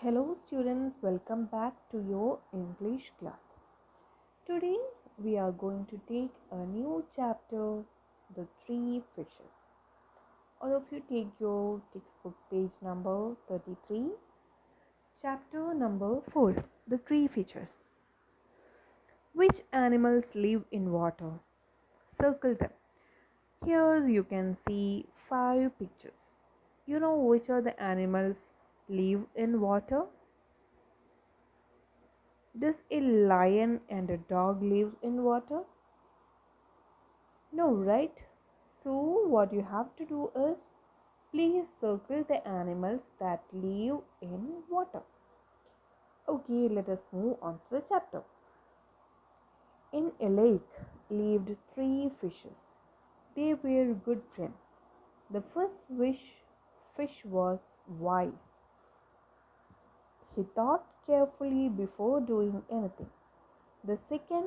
Hello students, welcome back to your English class. Today we are going to take a new chapter, The Three Fishes. All of you take your textbook page number 33, chapter number 4, The Three Fishes. Which animals live in water? Circle them. Here you can see 5 pictures. You know which are the animals live in water? Does a lion and a dog live in water? No, right? So, what you have to do is please circle the animals that live in water. Okay, let us move on to the chapter. In a lake lived three fishes. They were good friends. The first fish was wise. He thought carefully before doing anything. The second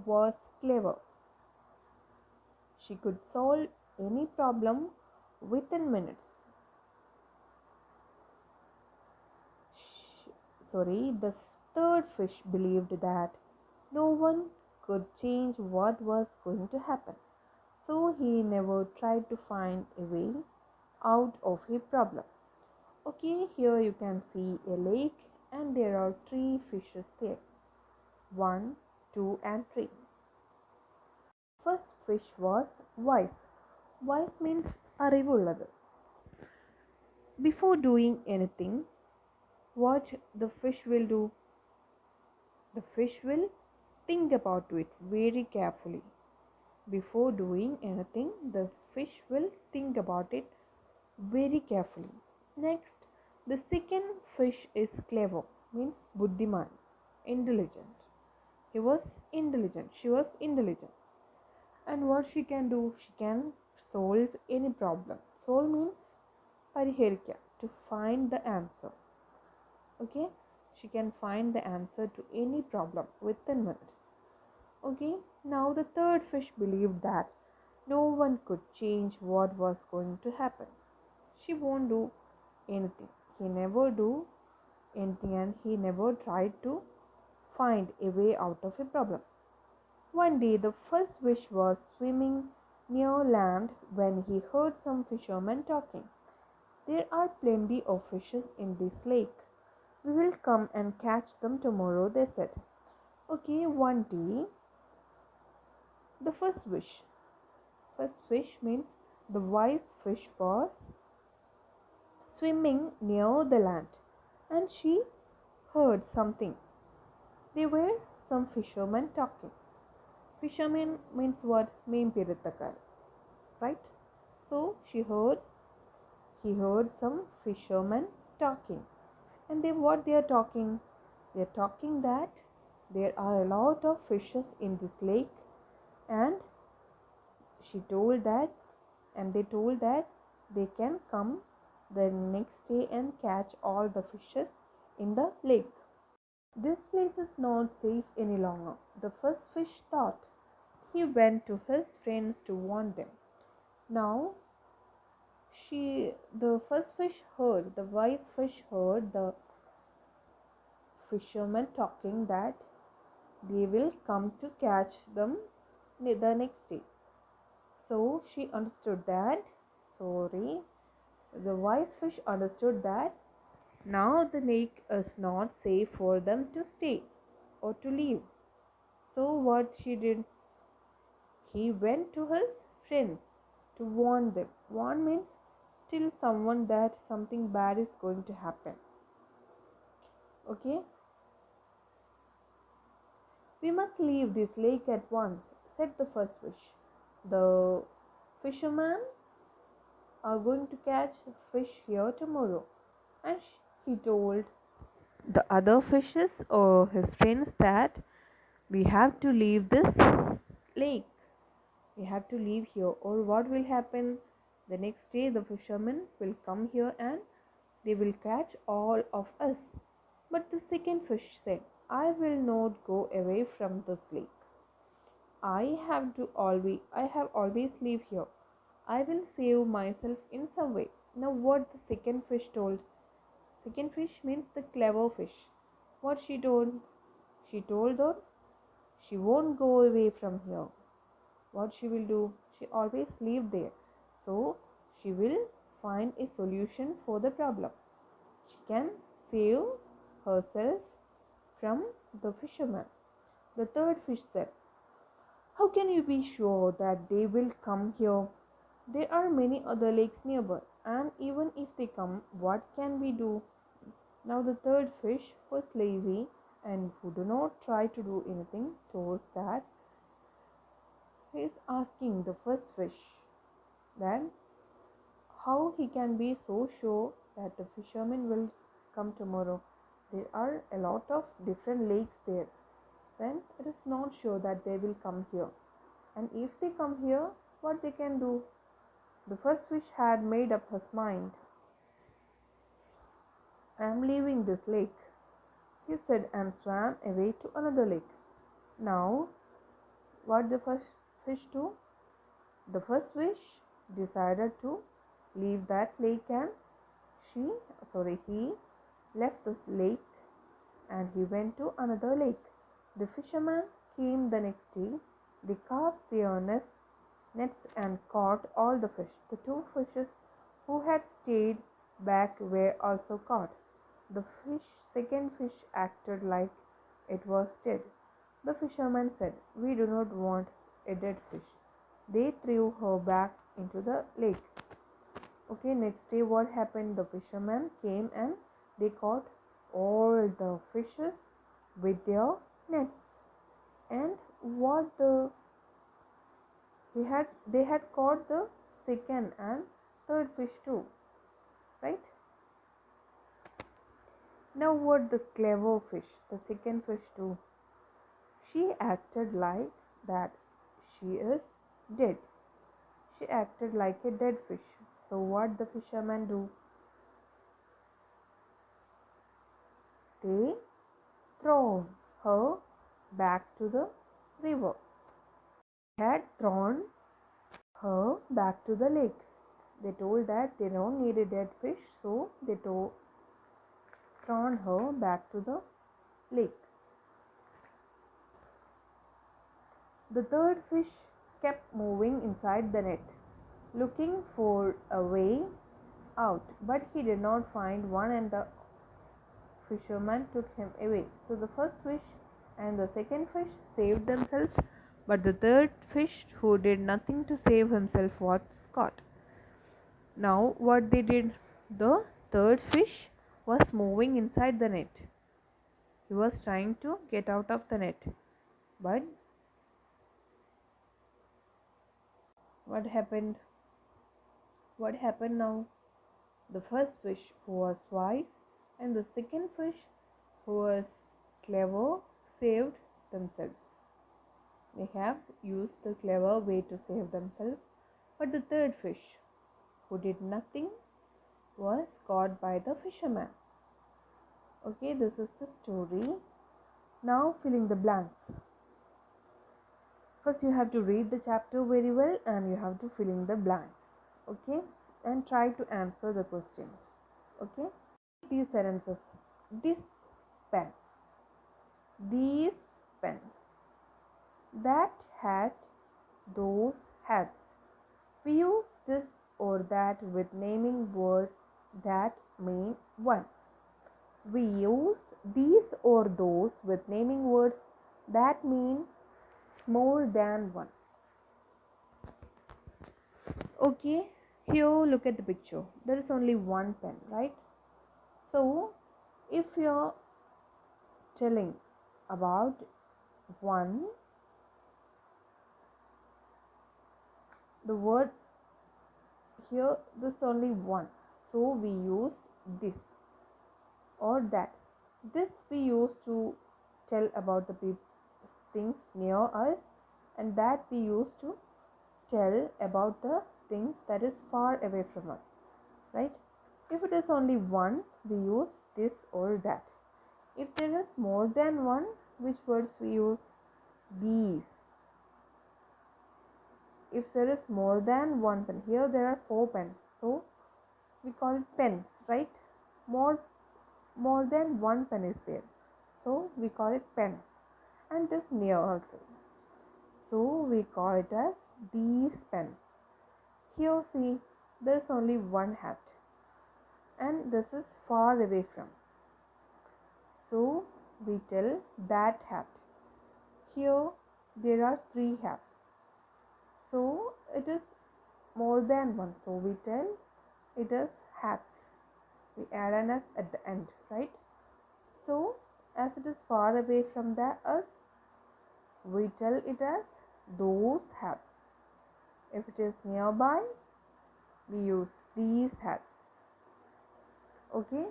was clever. She could solve any problem within minutes. The third fish believed that no one could change what was going to happen. So he never tried to find a way out of a problem. Okay, here you can see a lake and there are three fishes there. 1, 2 and 3. First fish was wise. Wise means അറിവുള്ളത്. Before doing anything, what the fish will do? The fish will think about it very carefully. Before doing anything, the fish will think about it very carefully. Next, the second fish is clever, means buddhiman, intelligent. He was intelligent. She was intelligent. And what she can do? She can solve any problem. Solve means പരിഹരിക്കുക, to find the answer. Okay, she can find the answer to any problem within minutes. Okay, now the third fish believed that no one could change what was going to happen. She won't do anything. He never do anything and he never tried to find a way out of a problem. One day the first fish was swimming near land when he heard some fishermen talking. There are plenty of fishes in this lake. We will come and catch them tomorrow, they said. Okay, one day, the first fish means the wise fish was swimming near the land and she heard something. There were some fishermen talking. Fishermen means what? Main Pirittakar, right? So he heard some fishermen talking. And what they are talking? They are talking that there are a lot of fishes in this lake and she told that and they told that they can come the next day and catch all the fishes in the lake. This place is not safe any longer, the first fish thought. He went to his friends to warn them. Now the first fish heard, the wise fish heard the fishermen talking that they will come to catch them the next day. So she understood that, the wise fish understood that now the lake is not safe for them to stay or to leave. So what she did? He went to his friends to warn them. Warn means tell someone that something bad is going to happen. Okay? We must leave this lake at once, said the first fish. The fishermen are going to catch fish here tomorrow. And he told the other fishes or his friends that we have to leave this lake. We have to leave here, or what will happen? The next day, the fishermen will come here and they will catch all of us. But the second fish said, I will not go away from this lake. I have always live here. I will save myself in some way. Now what the second fish told? Second fish means the clever fish. What she told? She told her she won't go away from here. What she will do? She always live there. So she will find a solution for the problem. She can save herself from the fisherman. The third fish said, how can you be sure that they will come here? There are many other lakes nearby, and even if they come, what can we do? Now the third fish was lazy and who do not try to do anything towards that. He is asking the first fish that how he can be so sure that the fishermen will come tomorrow. There are a lot of different lakes there. Then it is not sure that they will come here. And if they come here, what they can do? The first fish had made up his mind. I am leaving this lake, he said, and swam away to another lake. Now, what the first fish do? The first fish decided to leave that lake, and he left this lake and he went to another lake. The fisherman came the next day. They cast their nets and caught all the fish. The two fishes who had stayed back were also caught. The second fish acted like it was dead. The fisherman said, we do not want a dead fish. They threw her back into the lake. Okay, next day what happened? The fisherman came and they caught all the fishes with their nets. And they had caught the second and third fish too, right? Now what the clever fish, the second fish do? She acted like that she is dead. She acted like a dead fish. So what the fishermen do? They throw her back to the river. They had thrown her back to the lake. They told that they don't need a dead fish, so they thrown her back to the lake. The third fish kept moving inside the net, looking for a way out, but he did not find one, and the fisherman took him away. So the first fish and the second fish saved themselves, but the third fish, who did nothing to save himself, was caught. Now what they did? The third fish was moving inside the net. He was trying to get out of the net, but what happened? What happened now? The first fish, who was wise, and the second fish, who was clever, saved themselves. They have used the clever way to save themselves, but the third fish, who did nothing, was caught by the fisherman. Okay, this is the story. Now filling the blanks. First you have to read the chapter very well and you have to fill in the blanks. Okay, and try to answer the questions. Okay, these sentences. This pen, these pens, that hat, those hats. We use this or that with naming words that mean one. We use these or those with naming words that mean more than one. Okay, here look at the picture. There is only one pen, right? So if you're telling about one, the word here, this only one, so we use this or that. This we use to tell about the things near us, and that we use to tell about the things that is far away from us, right? If it is only one, we use this or that. If there is more than one, which words we use? These. If there is more than one pen, here there are 4 pens, so we call it pens, right? More more than one pen is there, so we call it pens. And this near also, so we call it as these pens. Here see, there's only one hat and this is far away from, so we tell that hat. Here there are three hats, so it is more than one, so we tell it is hats. We add an s at the end, right? So as it is far away from the us, we tell it as those hats. If it is nearby, we use these hats. Okay,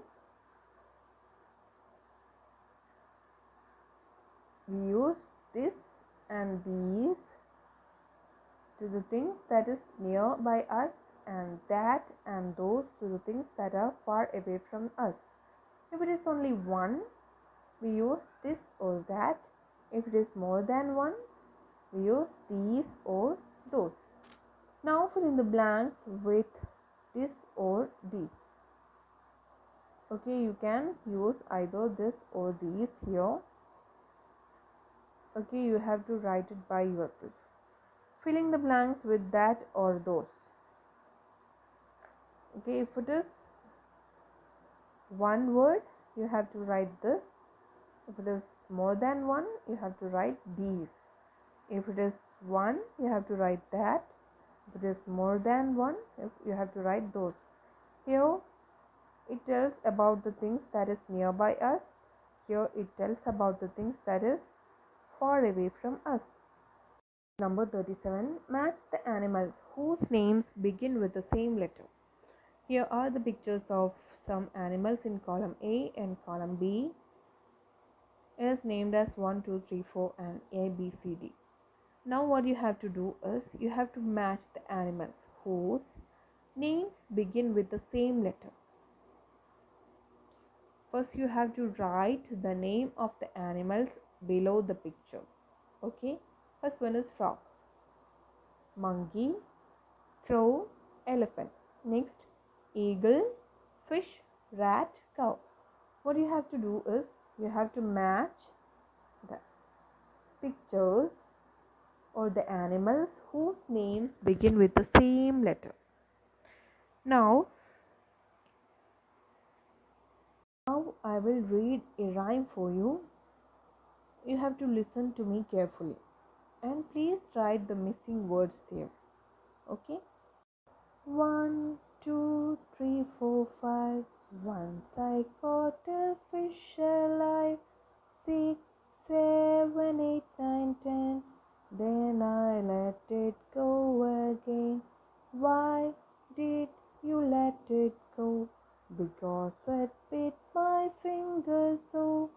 we use this and these to the things that is nearby us, and that and those to the things that are far away from us. If it is only one, we use this or that. If it is more than one, we use these or those. Now fill in the blanks with this or these. Okay, you can use either this or these here. Okay, you have to write it by yourself. Filling the blanks with that or those. Okay, if it is one word, you have to write this. If it is more than one, you have to write these. If it is one, you have to write that. If it is more than one, you have to write those. Here it tells about the things that is nearby us. Here it tells about the things that is far away from us. Number 37. Match the animals whose names begin with the same letter. Here are the pictures of some animals in column A and column B. It is named as 1, 2, 3, 4 and A, B, C, D. Now what you have to do is you have to match the animals whose names begin with the same letter. First you have to write the name of the animals below the picture. Okay, first one is frog, monkey, crow, elephant. Next, eagle, fish, rat, cow. What you have to do is you have to match the pictures or the animals whose names begin with the same letter. Now I will read a rhyme for you. You have to listen to me carefully and please write the missing words here. Okay? 1, 2, 3, 4, 5. Once I caught a fish alive. 6, 7, 8, 9, 10. Then I let it go again. Why did you let it go? Because it bit my finger so.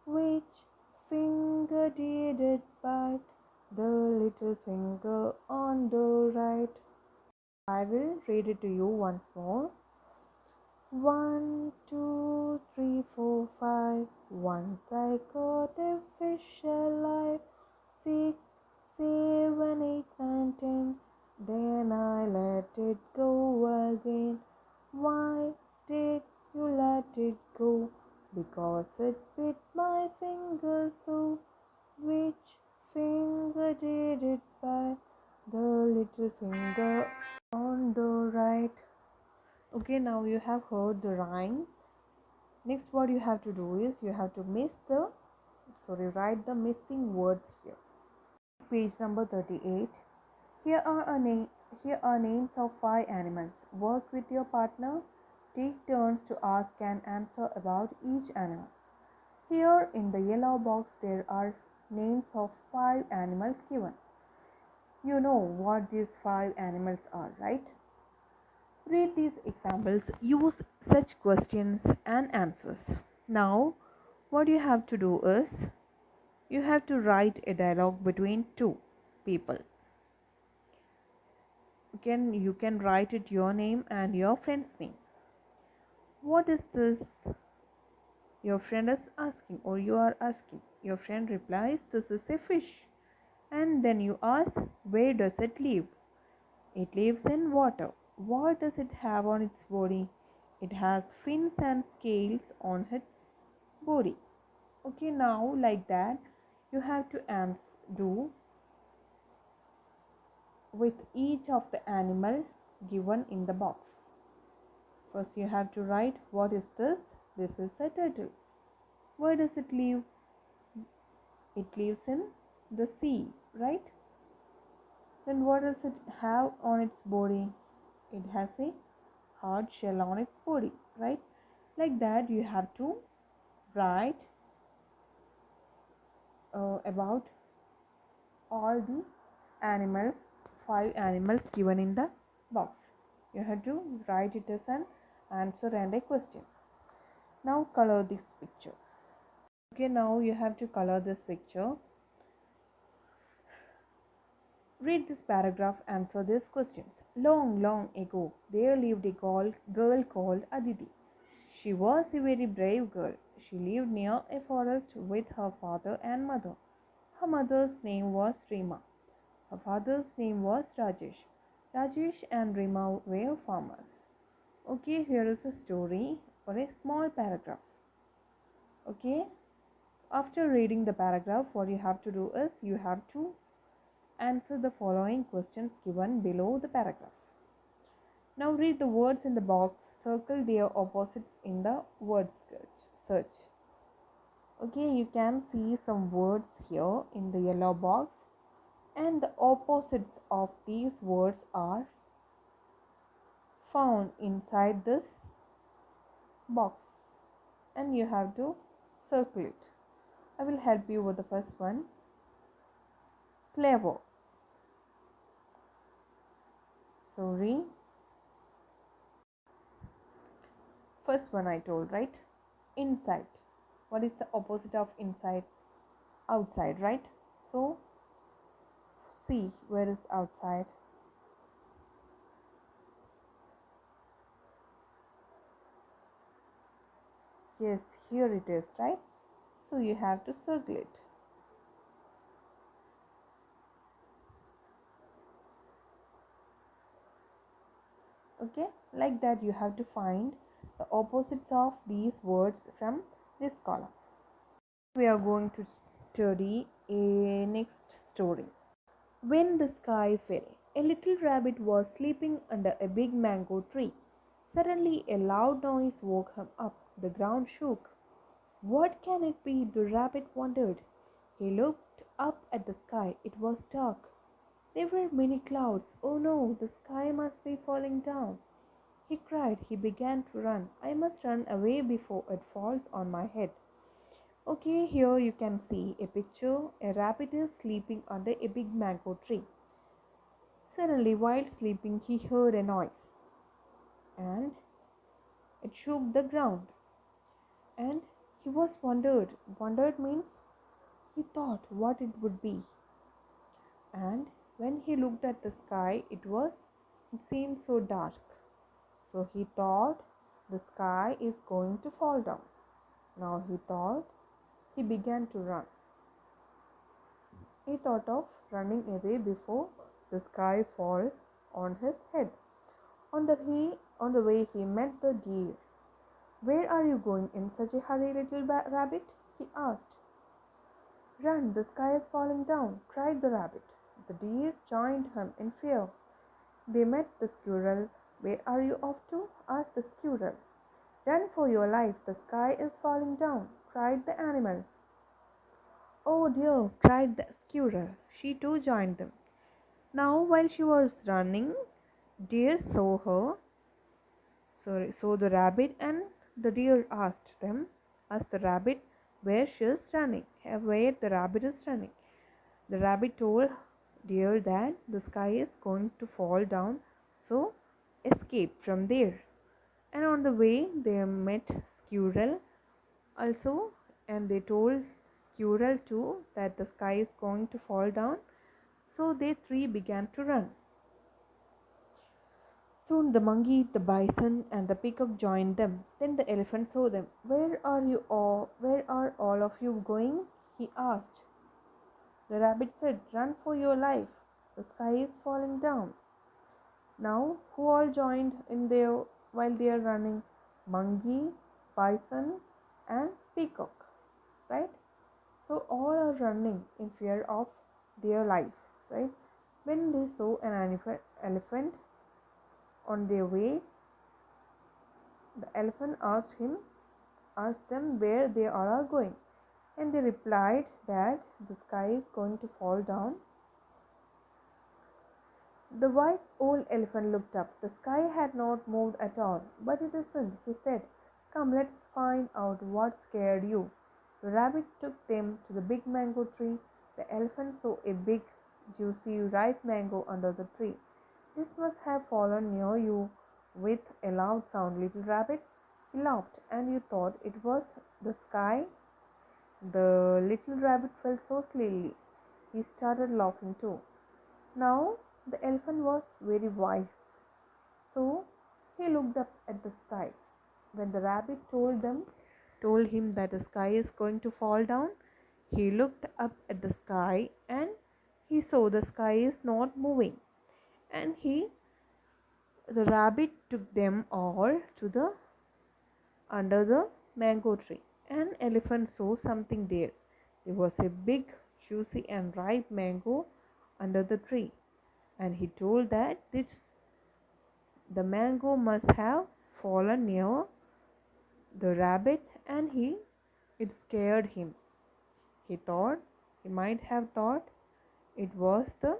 Which finger did it bite? The little finger on the right. I will read it to you once more. 1, 2, 3, 4, 5. Once I caught a fish alive. 6, 7, 8, 9, 10. Then I let it go again. Why did you let it go? Because it bit my finger so. Which finger did it bite? The little finger on the right. Okay, now you have heard the rhyme. Next, what you have to do is you have to write the missing words here. Page number 38. Here are names of 5 animals. Work with your partner. Take turns to ask and answer about each animal. Here in the yellow box there are names of 5 animals given. You know what these 5 animals are, right? Read these examples, use such questions and answers. Now, what you have to do is you have to write a dialogue between two people. You can write it your name and your friend's name. What is this? Your friend is asking, or you are asking. Your friend replies, this is a fish. And then you ask, where does it live? It lives in water. What does it have on its body? It has fins and scales on its body. Okay, now like that, you have to do with each of the animal given in the box. First, you have to write what is this? This is a turtle. Where does it live? It lives in the sea, right? Then what does it have on its body? It has a hard shell on its body, right? Like that, you have to write about all the animals, 5 animals given in the box. You have to write it as an answer and a question. Now color this picture. Okay, now you have to color this picture. Read this paragraph, answer these questions. Long, long ago, there lived a girl called Aditi. She was a very brave girl. She lived near a forest with her father and mother. Her mother's name was Rima. Her father's name was Rajesh. Rajesh and Rima were farmers. Okay, here is a story for a small paragraph. Okay, after reading the paragraph, what you have to do is you have to answer the following questions given below the paragraph. Now read the words in the box, circle their opposites in the word search. Okay, you can see some words here in the yellow box, and the opposites of these words are found inside this box, and you have to circle it. I will help you with the first one. Clever. Sorry. First one I told, right? Inside. What is the opposite of inside? Outside, right? So see, where is outside? Yes, here it is, right? So you have to circle it. Okay, like that you have to find the opposites of these words from this column. We are going to study a next story. When the sky fell, a little rabbit was sleeping under a big mango tree. Suddenly a loud noise woke him up. The ground shook. What can it be? The rabbit wondered. He looked up at the sky. It was dark. There were many clouds. Oh no, the sky must be falling down. He cried. He began to run. I must run away before it falls on my head. Okay, here you can see a picture. A rabbit is sleeping under a big mango tree. Suddenly, while sleeping, he heard a noise and it shook the ground. And he was wondered. Wondered means he thought what it would be. And when he looked at the sky, it seemed so dark. So he thought the sky is going to fall down. Now he began to run. He thought of running away before the sky fall on his head. On the way he met the deer. Where are you going in such a hurry, little rabbit? He asked. Run, the sky is falling down, cried the rabbit. The deer joined him in fear. They met the squirrel. Where are you off to? Asked the squirrel. Run for your life, the sky is falling down, cried the animals. Oh dear, cried the squirrel. She too joined them. Now, while she was running, deer saw the rabbit, and the deer asked the rabbit where she is running, where the rabbit is running. The rabbit told deer that the sky is going to fall down, so escape from there. And on the way, they met squirrel also, and they told squirrel too that the sky is going to fall down, so they three began to run. Soon the monkey, the bison, and the peacock joined them. Then the elephant saw them. Where are all of you going? He asked. The rabbit said, run for your life. The sky is falling down. Now, who all joined in there while they are running? monkey, bison, and peacock, right? So all are running in fear of their life, right? When they saw an elephant on their way, the elephant asked them where they are going, and they replied that the sky is going to fall down. The wise old elephant looked up. The sky had not moved at all. But it isn't, he said. Come, let's find out what scared you. The rabbit took them to the big mango tree. The elephant saw a big, juicy, ripe mango under the tree. This must have fallen near you with a loud sound, little rabbit. He laughed, and you thought it was the sky. The little rabbit felt so silly. He started laughing too. Now the elephant was very wise, so he looked up at the sky. When the rabbit told him that the sky is going to fall down, he looked up at the sky and he saw the sky is not moving. And the rabbit took them all to the under the mango tree. An elephant saw something there. There was a big, juicy and ripe mango under the tree, and he told that the mango must have fallen near the rabbit, and it scared him. He might have thought it was the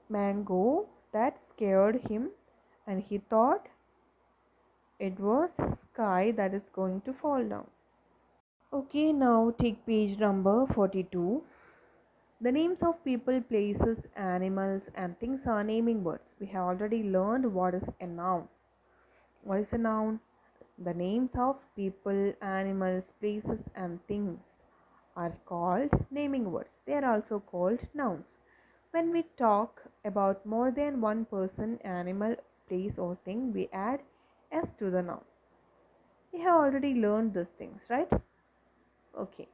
mango that scared him, and he thought it was sky that is going to fall down. Okay, now take page number 42. The names of people, places, animals, and things are naming words. We have already learned what is a noun. What is a noun? The names of people, animals, places, and things are called naming words. They are also called nouns. When we talk about more than one person, animal, place, or thing, we add s to the noun. We have already learned these things, right? Okay.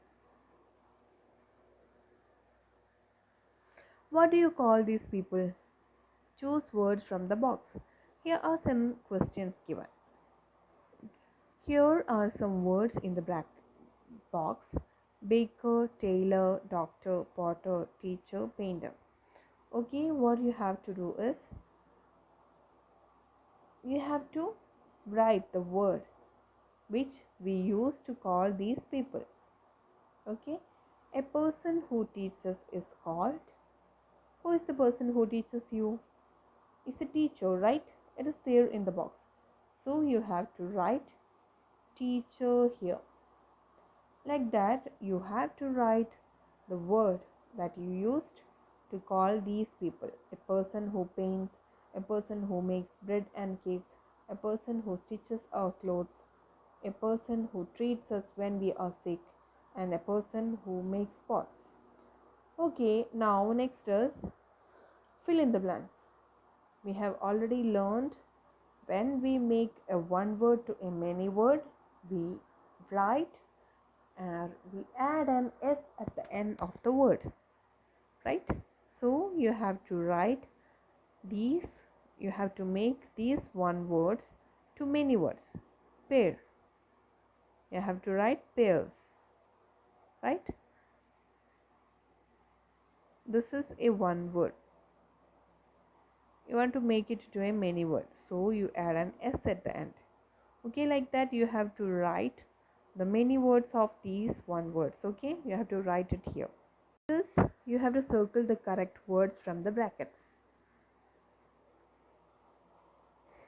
What do you call these people? Choose words from the box. Here are some questions given. Here are some words in the black box: baker, tailor, doctor, potter, teacher, painter. Okay, what you have to do is you have to write the word which we use to call these people. Okay, a person who teaches is called. Who is the person who teaches you? It's a teacher, right? It is there in the box. So you have to write teacher here. Like that, you have to write the word that you used to call these people: a person who paints, a person who makes bread and cakes, a person who stitches our clothes, a person who treats us when we are sick, and a person who makes pots. Okay, now next is fill in the blanks. We have already learned when we make a one word to a many word, we write and we add an s at the end of the word, right? So you have to write these, you have to make these one words to many words. Pair, you have to write pairs, right? This is a one word. You want to make it to a many word, so you add an s at the end. Okay, like that you have to write the many words of these one words. Okay, you have to write it here. This you have to circle the correct words from the brackets.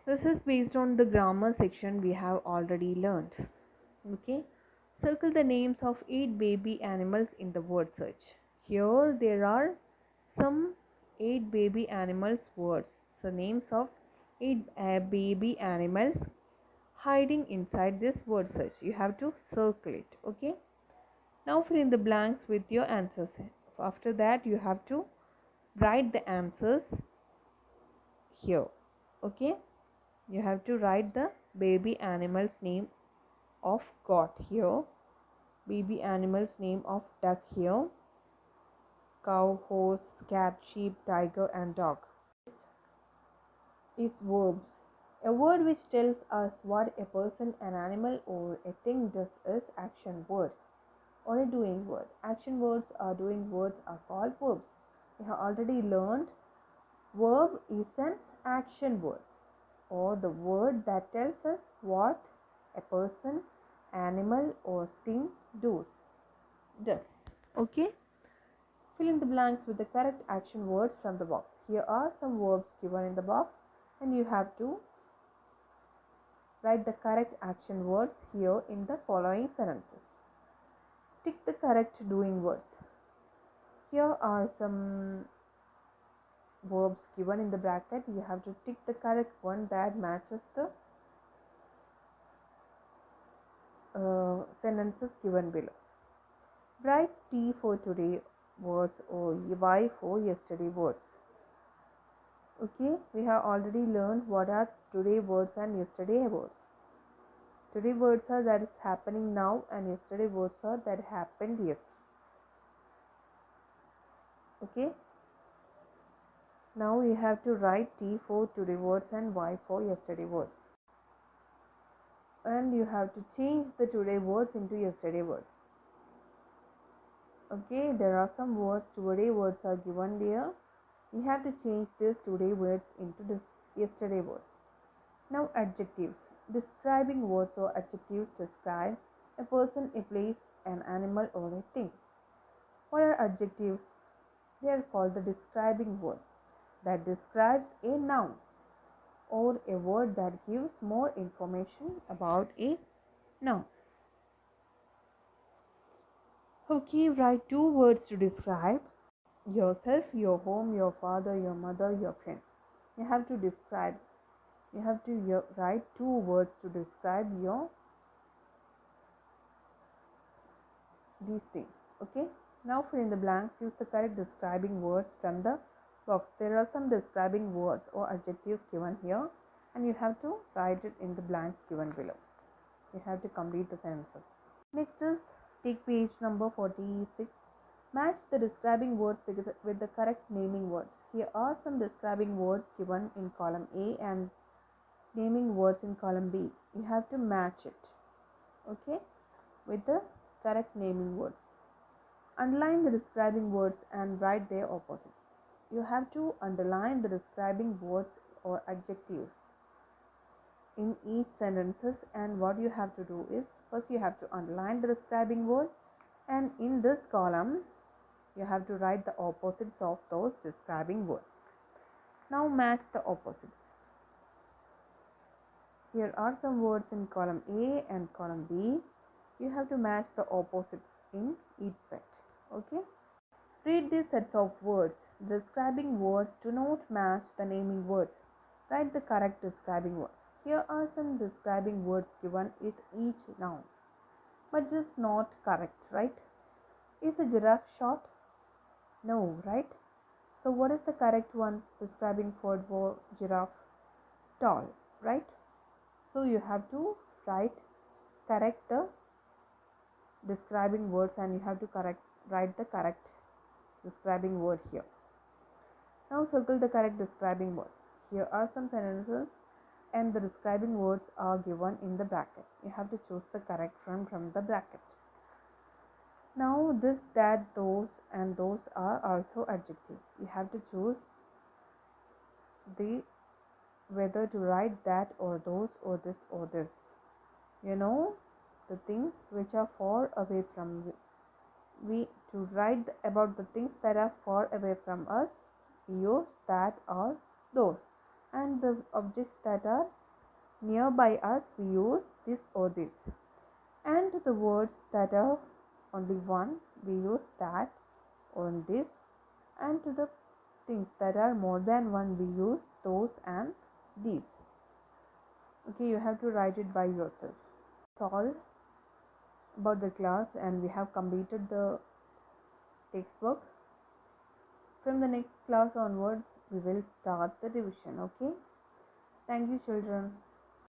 This is based on the grammar section we have already learned. Okay, circle the names of 8 baby animals in the word search. Here there are some 8 baby animals words. So names of 8 baby animals hiding inside this word search. You have to circle it. Okay, now fill in the blanks with your answers. After that you have to write the answers here. Okay, you have to write the baby animal's name of goat here, baby animal's name of duck here, cow, horse, cat, sheep, tiger, and dog. is verbs. A word which tells us what a person, an animal, or a thing does is action word or a doing word. Action words or doing words are called verbs. We have already learned verb is an action word or the word that tells us what a person, animal, or thing does. Okay? Fill in the blanks with the correct action words from the box. Here are some verbs given in the box and you have to write the correct action words here in the following sentences. Tick the correct doing words. Here are some verbs given in the bracket. You have to tick the correct one that matches the sentences given below. Write T for today words or Y for yesterday words. Okay, we have already learned what are today words and yesterday words. Today words are that is happening now and yesterday words are that happened yesterday. Okay. Now you have to write T for today words and Y for yesterday words. And you have to change the today words into yesterday words. Okay, there are some words, today words are given there. We have to change this today words into this yesterday words. Now adjectives. Describing words or adjectives describe a person, a place, an animal or a thing. What are adjectives? They are called the describing words that describes a noun or a word that gives more information about a noun. Okay, write two words to describe yourself, your home, your father, your mother, your friend. You have to describe. You have to write two words to describe these things. Okay. Now fill in the blanks. Use the correct describing words from the box. There are some describing words or adjectives given here, and you have to write it in the blanks given below. You have to complete the sentences. Next is take page number 46. Match the describing words with the correct naming words. Here are some describing words given in column A and naming words in column B. You have to match it, okay, with the correct naming words. Underline the describing words and write their opposites. You have to underline the describing words or adjectives in each sentences, and what you have to do is first you have to underline the describing word, and in this column you have to write the opposites of those describing words. Now match the opposites. Here are some words in column A and column B. You have to match the opposites in each set. Okay. Read these sets of words. Describing words do not match the naming words. Write the correct describing words. Here are some describing words given with each noun, but just not correct, right? Is a giraffe short? No, right? So what is the correct one describing for giraffe? Tall, right? So you have to correct the describing words, and you have to write the correct describing word here. Now circle the correct describing words. Here are some sentences and the describing words are given in the bracket. You have to choose the correct one from the bracket. Now this, that, those and those are also adjectives. You have to choose whether to write that or those or this or this. You know, the things which are far away from you. We to write about the things that are far away from us, we use that or those, and the objects that are nearby us, we use this or this, and the words that are only one, we use that or this, and to the things that are more than one, we use those and these. Okay, you have to write it by yourself. That's all about the class, and we have completed the textbook. From the next class onwards, we will start the revision. Okay, thank you children.